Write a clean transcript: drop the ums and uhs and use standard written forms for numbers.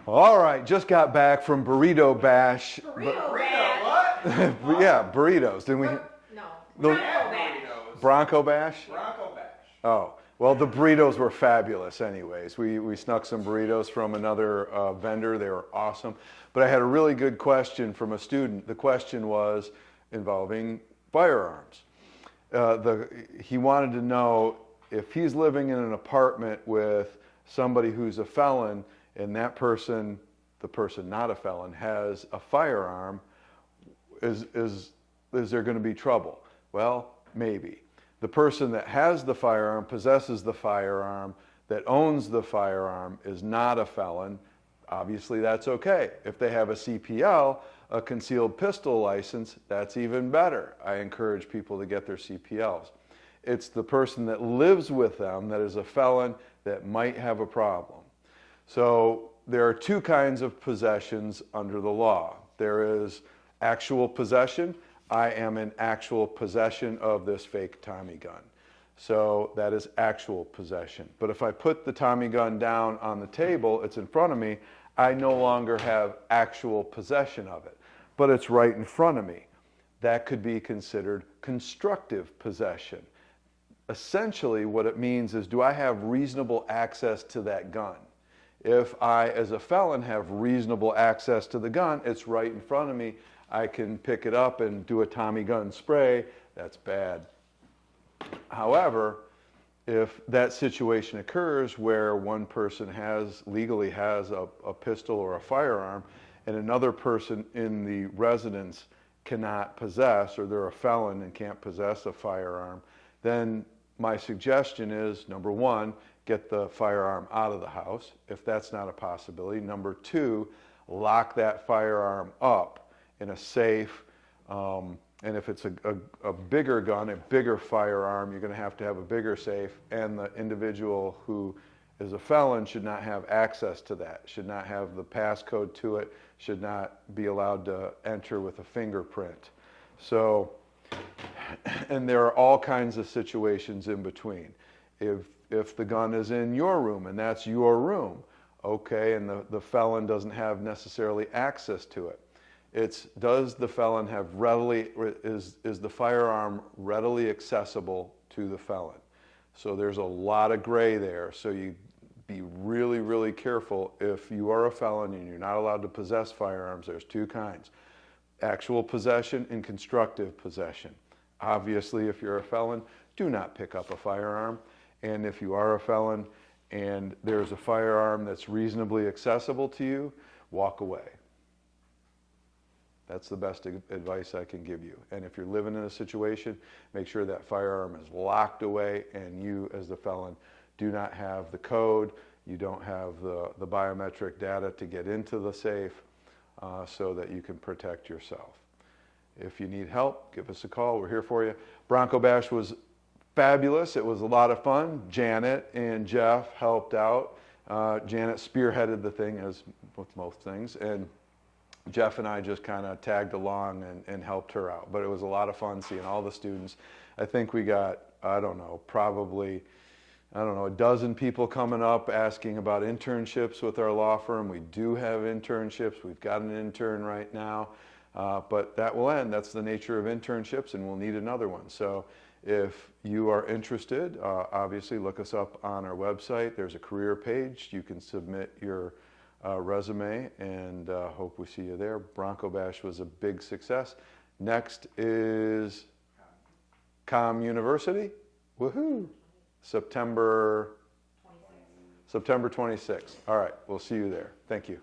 All right, just got back from Burrito Bash. Burrito Bash? What? Yeah, burritos. Didn't we? No. The- Bronco Bash. Bronco Bash? Bronco Bash. Oh, well, the burritos were fabulous anyways. We snuck some burritos from another vendor. They were awesome. But I had a really good question from a student. The question was involving firearms. He wanted to know if he's living in an apartment with somebody who's a felon and that person, the person not a felon, has a firearm, is there going to be trouble? Well, maybe. The person that has the firearm, possesses the firearm, that owns the firearm is not a felon. Obviously, that's okay. If they have a CPL, a concealed pistol license, that's even better. I encourage people to get their CPLs. It's the person that lives with them that is a felon that might have a problem. So there are two kinds of possessions under the law. There is actual possession. I am in actual possession of this fake Tommy gun. So that is actual possession. But if I put the Tommy gun down on the table, it's in front of me, I no longer have actual possession of it. But it's right in front of me. That could be considered constructive possession. Essentially, what it means is, do I have reasonable access to that gun? If I, as a felon, have reasonable access to the gun, it's right in front of me. I can pick it up and do a Tommy gun spray. That's bad. However, if that situation occurs where one person legally has a pistol or a firearm and another person in the residence cannot possess, or they're a felon and can't possess a firearm, then my suggestion is, number one, get the firearm out of the house, if that's not a possibility. Number two, lock that firearm up in a safe, and if it's a bigger gun, a bigger firearm, you're going to have a bigger safe, and the individual who is a felon should not have access to that, should not have the passcode to it, should not be allowed to enter with a fingerprint. So, and there are all kinds of situations in between. If the gun is in your room and that's your room, okay, and the felon doesn't have necessarily access to it. Does the felon have is the firearm readily accessible to the felon? So there's a lot of gray there. So you be really, really careful. If you are a felon and you're not allowed to possess firearms, there's two kinds: actual possession and constructive possession. Obviously, if you're a felon, do not pick up a firearm. And if you are a felon and there's a firearm that's reasonably accessible to you, walk away. That's the best advice I can give you. And if you're living in a situation, make sure that firearm is locked away and you, as the felon, do not have the code, you don't have the biometric data to get into the safe so that you can protect yourself. If you need help, give us a call. We're here for you. Bronco Bash was fabulous. It was a lot of fun. Janet and Jeff helped out. Janet spearheaded the thing, as with most things, and Jeff and I just kind of tagged along and helped her out. But it was a lot of fun seeing all the students. I think we got, probably a dozen people coming up asking about internships with our law firm. We do have internships. We've got an intern right now. But that will end. That's the nature of internships, and we'll need another one. So if you are interested, obviously look us up on our website. There's a career page. You can submit your resume, and hope we see you there. Bronco Bash was a big success. Next is Com University. Woohoo! September 26th. All right, we'll see you there. Thank you.